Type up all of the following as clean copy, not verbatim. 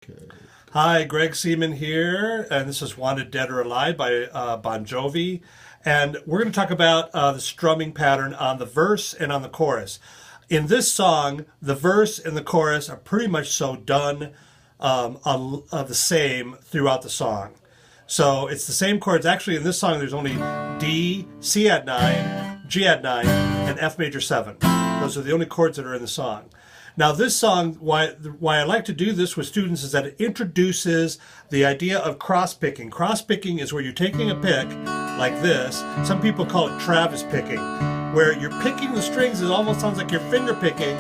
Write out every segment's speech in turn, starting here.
Okay. Hi, Greg Seaman here, and this is Wanted Dead or Alive by Bon Jovi. And we're going to talk about the strumming pattern on the verse and on the chorus. In this song, the verse and the chorus are pretty much so done the same throughout the song. So it's the same chords. Actually, in this song, there's only D, C add 9, G add 9, and F major 7. Those are the only chords that are in the song. Now this song, why I like to do this with students is that it introduces the idea of cross-picking. Cross-picking is where you're taking a pick, like this. Some people call it Travis picking, where you're picking the strings. It almost sounds like you're finger picking,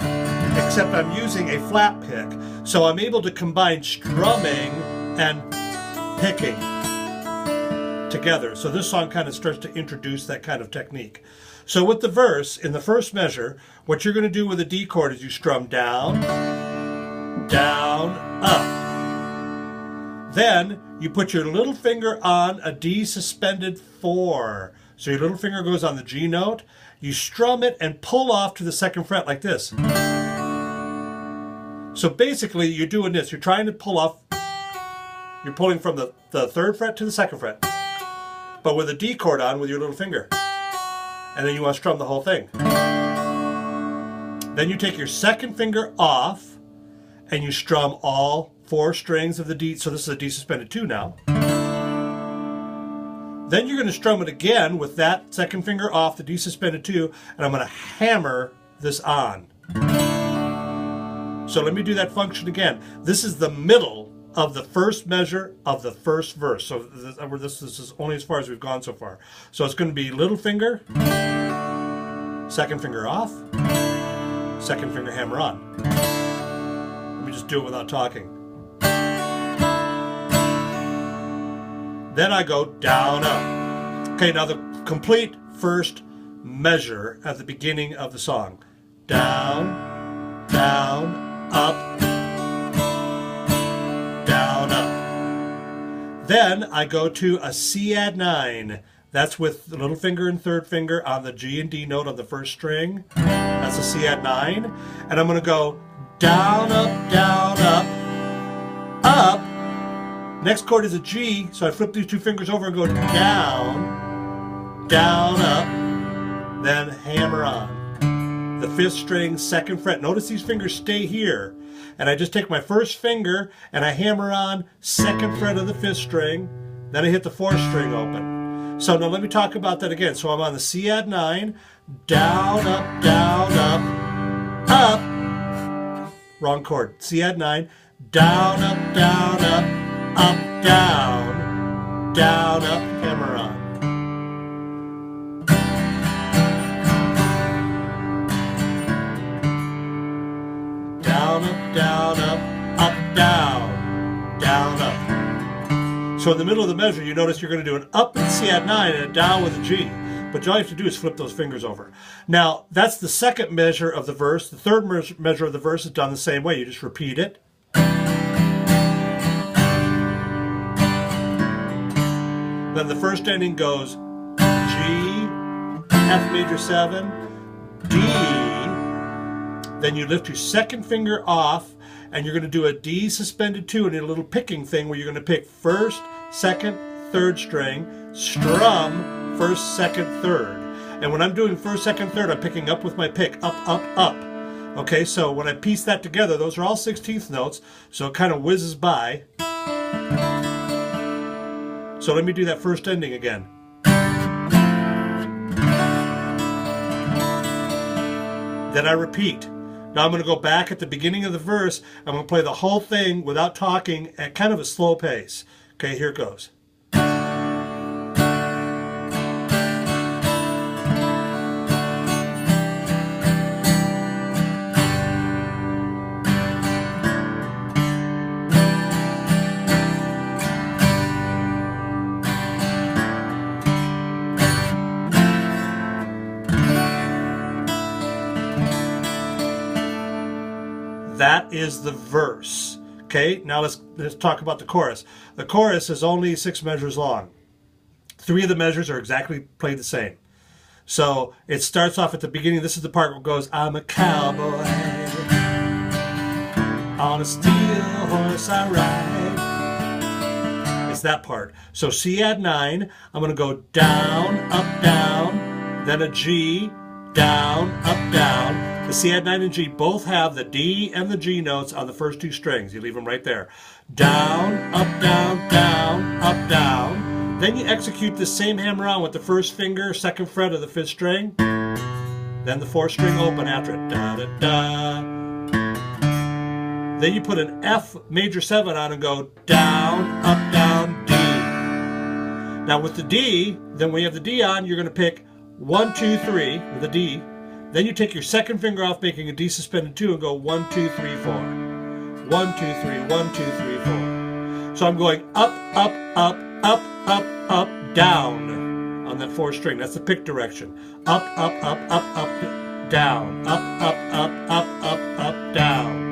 except I'm using a flat pick. So I'm able to combine strumming and picking together. So this song kind of starts to introduce that kind of technique. So with the verse, in the first measure, what you're going to do with a D chord is you strum down, down, up. Then you put your little finger on a D suspended 4. So your little finger goes on the G note. You strum it and pull off to the 2nd fret like this. So basically you're doing this. You're trying to pull off. You're pulling from the 3rd fret to the 2nd fret. But with a D chord on with your little finger. And then you want to strum the whole thing. Then you take your 2nd finger off and you strum all 4 strings of the D. So this is a D suspended 2 now. Then you're going to strum it again with that 2nd finger off, the D suspended 2, and I'm going to hammer this on. So let me do that function again. This is the middle of the first measure of the first verse. So this is only as far as we've gone so far. So it's going to be little finger, 2nd finger off, 2nd finger hammer on. Let me just do it without talking. Then I go down, up. Okay, now the complete first measure at the beginning of the song. Down, down, up, down, up. Then I go to a C add 9. That's with the little finger and 3rd finger on the G and D note on the 1st string. That's a C add 9. And I'm going to go down, up, down, up, up. Next chord is a G, so I flip these 2 fingers over and go down, down, up, then hammer on. The 5th string, 2nd fret. Notice these fingers stay here. And I just take my 1st finger and I hammer on 2nd fret of the 5th string. Then I hit the 4th string open. So now let me talk about that again. So I'm on the C add 9, down, up, down, up, up. Wrong chord. C add 9, down, up, down, up, down, up, hammer on. Down, up, down, down, up. So in the middle of the measure, you notice you're going to do an up with C add 9 and a down with a G. But all you have to do is flip those fingers over. Now, that's the 2nd measure of the verse. The 3rd measure of the verse is done the same way. You just repeat it. Then the first ending goes G, F major 7, D. Then you lift your 2nd finger off and you're going to do a D suspended 2 and a little picking thing where you're going to pick 1st, 2nd, 3rd string, strum 1st, 2nd, 3rd. And when I'm doing 1st, 2nd, 3rd, I'm picking up with my pick, up, up, up. Okay, so when I piece that together, those are all 16th notes, so it kind of whizzes by. So let me do that first ending again. Then I repeat. Now I'm going to go back at the beginning of the verse. I'm going to play the whole thing without talking at kind of a slow pace. Okay, here it goes. That is the verse. Okay, now let's talk about the chorus. The chorus is only 6 measures long. 3 of the measures are exactly played the same. So it starts off at the beginning. This is the part where it goes, I'm a cowboy. On a steel horse I ride. It's that part. So C add 9, I'm going to go down, down, then a G, down, down. The C add 9 and G both have the D and the G notes on the first 2 strings. You leave them right there. Down, down, down, down. Then you execute the same hammer on with the first finger, 2nd fret of the 5th string. Then the 4th string open after it. Da, da, da. Then you put an F major 7 on and go down, down, D. Now with the D, then when you have the D on, you're going to pick 1, 2, 3 with a D. Then you take your 2nd finger off, making a D suspended 2, and go 1, 2, 3, 4. 1, 2, 3, 1, 2, 3, 4. So I'm going up, down on that 4th string. That's the pick direction. Up, down. Up, down.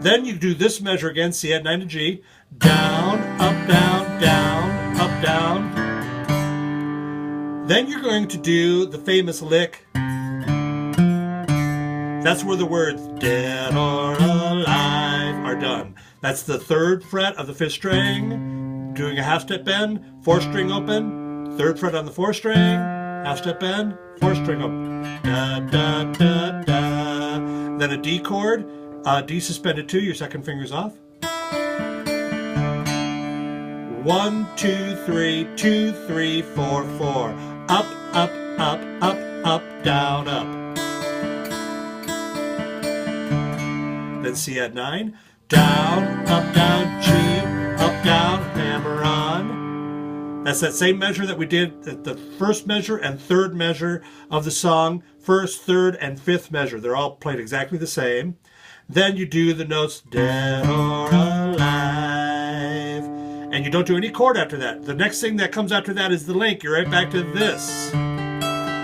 Then you do this measure again, C add 9 to G. Down, down, down. Then you're going to do the famous lick. That's where the words dead or alive are done. That's the 3rd fret of the 5th string, doing a half step bend, 4th string open, 3rd fret on the 4th string, half step bend, 4th string open. Da, da, da, da. Then a D chord, D suspended 2, your 2nd finger's off. 1, 2, 3, 2, 3, 4, 4. Up, down, up. Then C add 9. Down, down, G, down, hammer on. That's that same measure that we did at the 1st measure and 3rd measure of the song. 1st, 3rd, and 5th measure. They're all played exactly the same. Then you do the notes dead or alive. And you don't do any chord after that. The next thing that comes after that is the link. You're right back to this.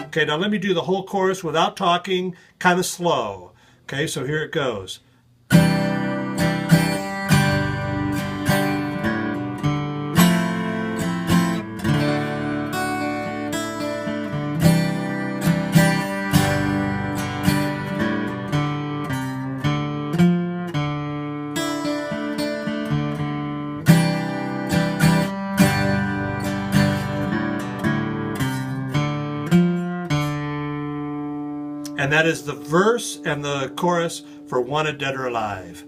Okay, now let me do the whole chorus without talking, kind of slow. Okay, so here it goes. And that is the verse and the chorus for Wanted Dead or Alive.